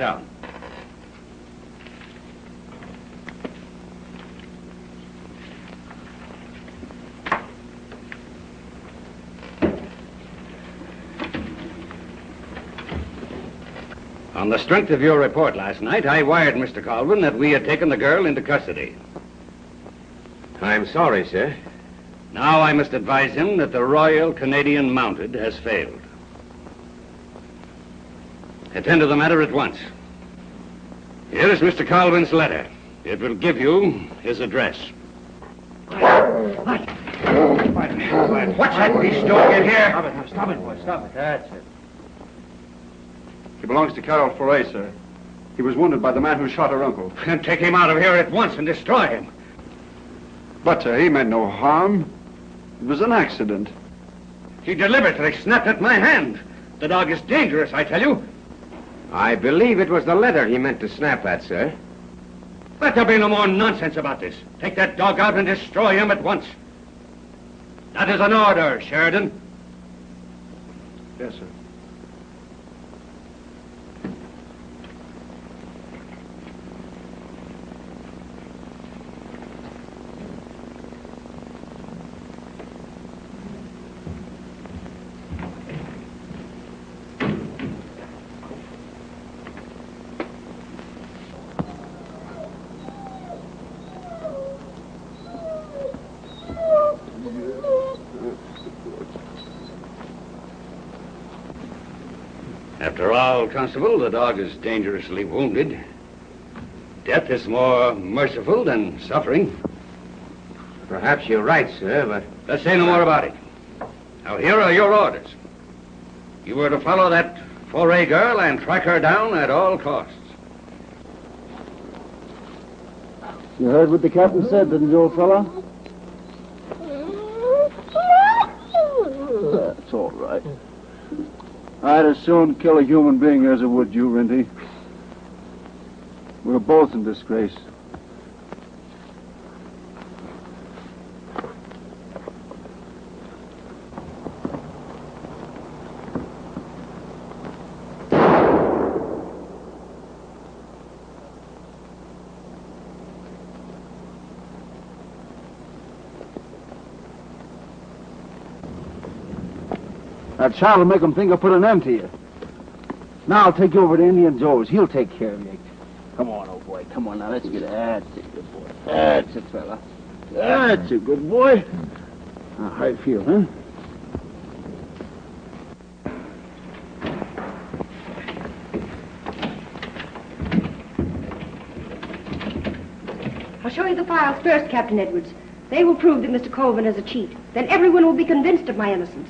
down. On the strength of your report last night, I wired Mr. Colvin that we had taken the girl into custody. I'm sorry, sir. Now I must advise him that the Royal Canadian Mounted has failed. Attend to the matter at once. Here is Mr. Colvin's letter. It will give you his address. What? What's that beast doing in here? Stop it, boy. Stop it. That's it. He belongs to Carol Foray, sir. He was wounded by the man who shot her uncle. Then take him out of here at once and destroy him. But, sir, he meant no harm. It was an accident. He deliberately snapped at my hand. The dog is dangerous, I tell you. I believe it was the letter he meant to snap at, sir. Let there be no more nonsense about this. Take that dog out and destroy him at once. That is an order, Sheridan. Yes, sir. After all, Constable, the dog is dangerously wounded. Death is more merciful than suffering. Perhaps you're right, sir, but... Let's say no more about it. Now, here are your orders. You were to follow that Foray girl and track her down at all costs. You heard what the captain said, didn't you, old fella? That's all right. I'd as soon kill a human being as I would you, Rinty. We're both in disgrace. That child will make him think I put an end to you. Now I'll take you over to Indian Joe's. He'll take care of you. Come on, old boy. Come on now. Let's get it. That's it, good boy. That's it, fella. That's a good boy. Now, how you feel, huh? I'll show you the files first, Captain Edwards. They will prove that Mr. Colvin is a cheat. Then everyone will be convinced of my innocence.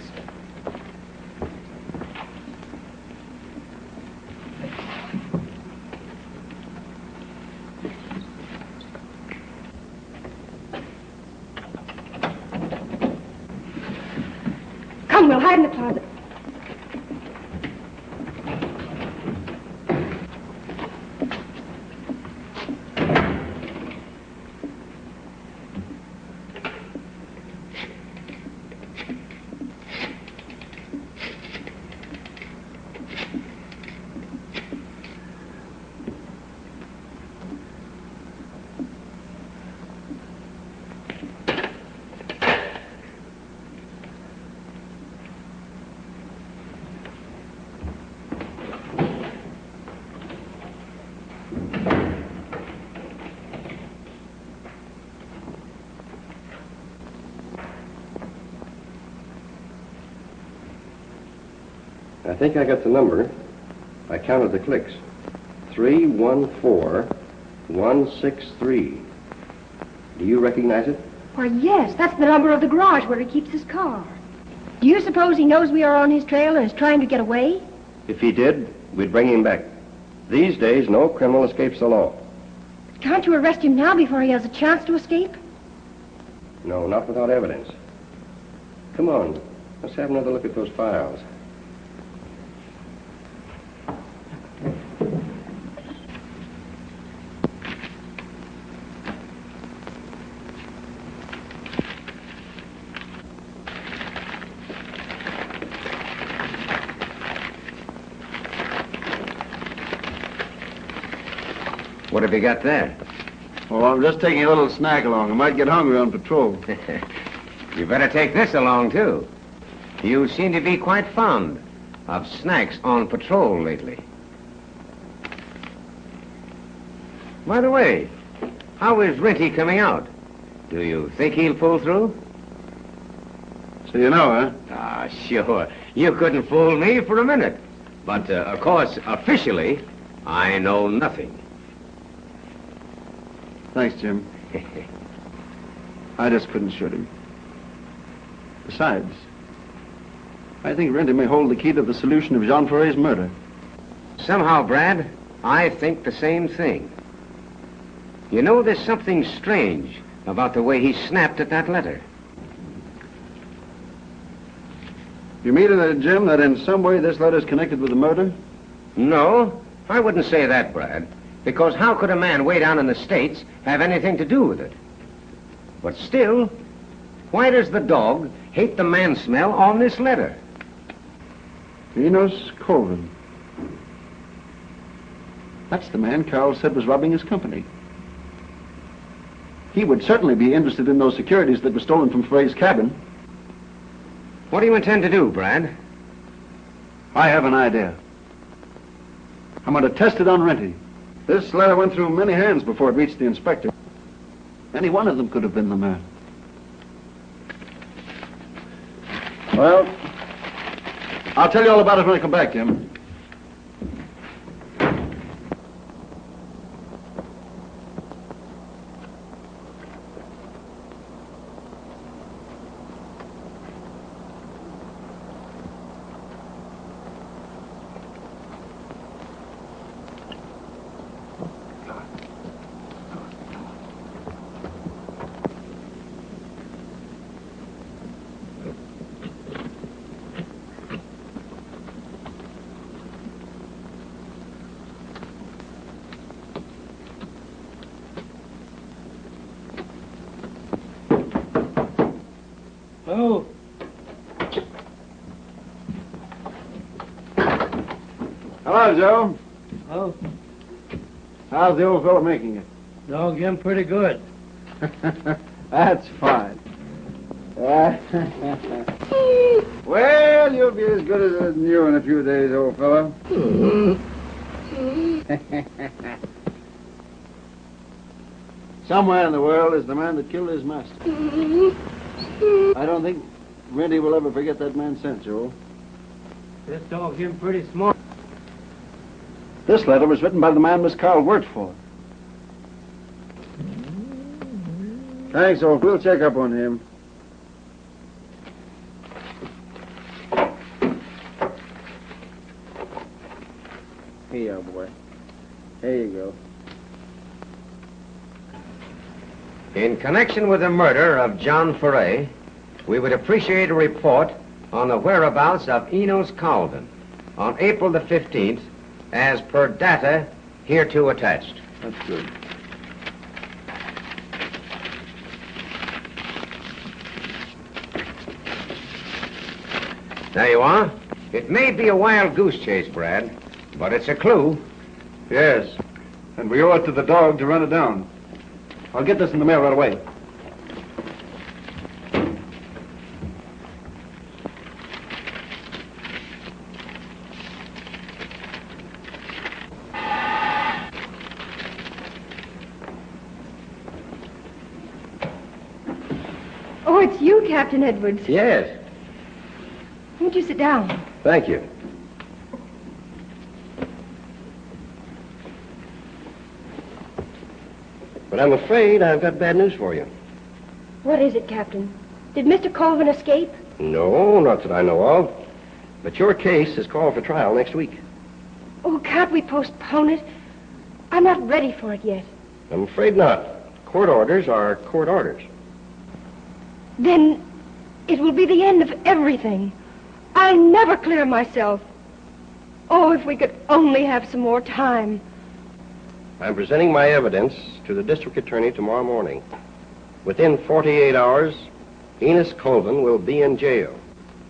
Come, we'll hide in the closet. I think I got the number. I counted the clicks. 314163. Do you recognize it? Why, yes, that's the number of the garage where he keeps his car. Do you suppose he knows we are on his trail and is trying to get away? If he did, we'd bring him back. These days, no criminal escapes the law. Can't you arrest him now before he has a chance to escape? No, not without evidence. Come on, let's have another look at those files. What have you got there? Oh, I'm just taking a little snack along. I might get hungry on patrol. You better take this along, too. You seem to be quite fond of snacks on patrol lately. By the way, how is Rinty coming out? Do you think he'll pull through? So you know, huh? Ah, sure. You couldn't fool me for a minute. But, of course, officially, I know nothing. Thanks, Jim. I just couldn't shoot him. Besides, I think Rinty may hold the key to the solution of Jean Fourier's murder. Somehow, Brad, I think the same thing. You know, there's something strange about the way he snapped at that letter. You mean, Jim, that in some way this letter's connected with the murder? No, I wouldn't say that, Brad. Because how could a man way down in the States have anything to do with it? But still, why does the dog hate the man smell on this letter? Enos Colvin. That's the man Carl said was robbing his company. He would certainly be interested in those securities that were stolen from Fourier's cabin. What do you intend to do, Brad? I have an idea. I'm going to test it on Rinty. This letter went through many hands before it reached the inspector. Any one of them could have been the man. Well, I'll tell you all about it when I come back, Jim. Oh. Hello, Joe. Oh. How's the old fellow making it? Dog, him pretty good. That's fine. Well, you'll be as good as new in a few days, old fellow. Somewhere in the world is the man that killed his master. I don't think Rinty will ever forget that man's scent, Joel. This dog, him pretty smart. This letter was written by the man Miss Carl worked for. Thanks, old. We'll check up on him. Here, boy. There you go. In connection with the murder of John Fourier, we would appreciate a report on the whereabouts of Enos Colvin on April the 15th, as per data hereto attached. That's good. There you are. It may be a wild goose chase, Brad, but it's a clue. Yes. And we owe it to the dog to run it down. I'll get this in the mail right away. Oh, it's you, Captain Edwards. Yes. Won't you sit down? Thank you. But I'm afraid I've got bad news for you. What is it, Captain? Did Mr. Colvin escape? No, not that I know of. But your case is called for trial next week. Oh, can't we postpone it? I'm not ready for it yet. I'm afraid not. Court orders are court orders. Then it will be the end of everything. I'll never clear myself. Oh, if we could only have some more time. I'm presenting my evidence to the district attorney tomorrow morning. Within 48 hours, Enos Colvin will be in jail.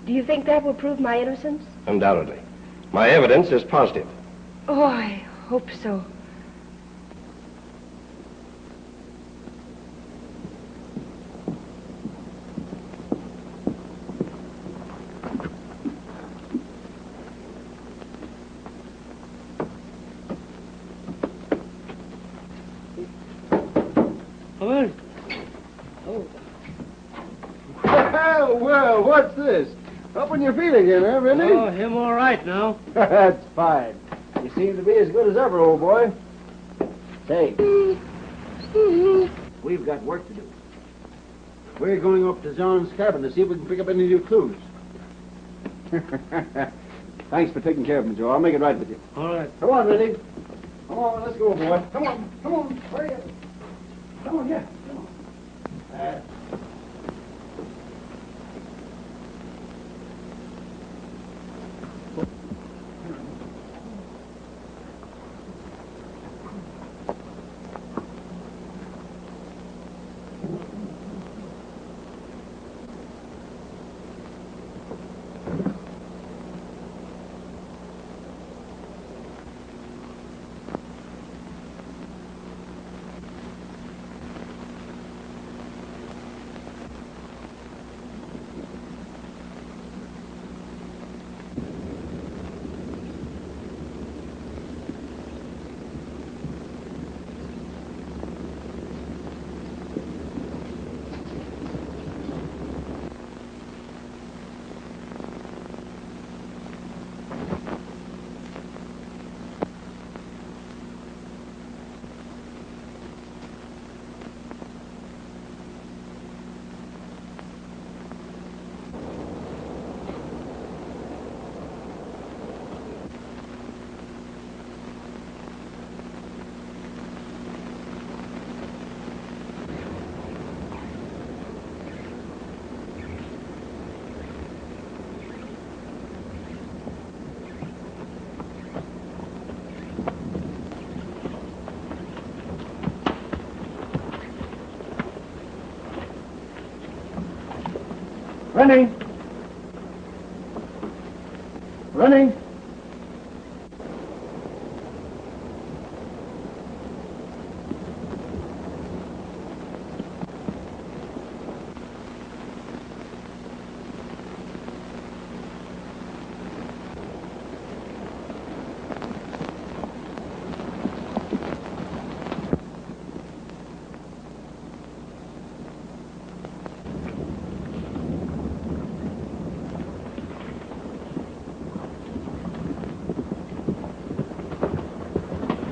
Do you think that will prove my innocence? Undoubtedly. My evidence is positive. Oh, I hope so. Come in. Oh. Well, what's this? Up on your feet again, huh, Rin Tin? Oh, him all right now. That's fine. You seem to be as good as ever, old boy. Say, we've got work to do. We're going up to John's cabin to see if we can pick up any new clues. Thanks for taking care of me, Joe. I'll make it right with you. All right. Come on, Rin Tin. Come on, let's go, boy. Come on, hurry up. Come on, yeah, come on. Running! Running!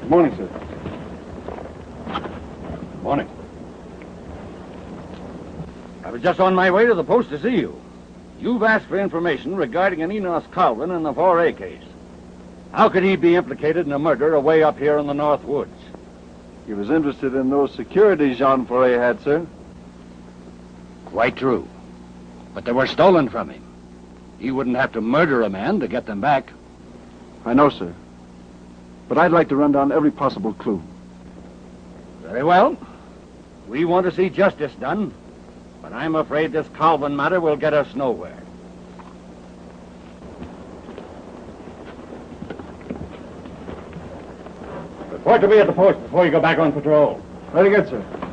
Morning, sir. Morning. I was just on my way to the post to see you. You've asked for information regarding an Enos Colvin in the 4A case. How could he be implicated in a murder away up here in the North Woods? He was interested in those securities Jean Foray had, sir. Quite true. But they were stolen from him. He wouldn't have to murder a man to get them back. I know, sir. But I'd like to run down every possible clue. Very well. We want to see justice done, but I'm afraid this Colvin matter will get us nowhere. Report to me at the post before you go back on patrol. Very good, sir.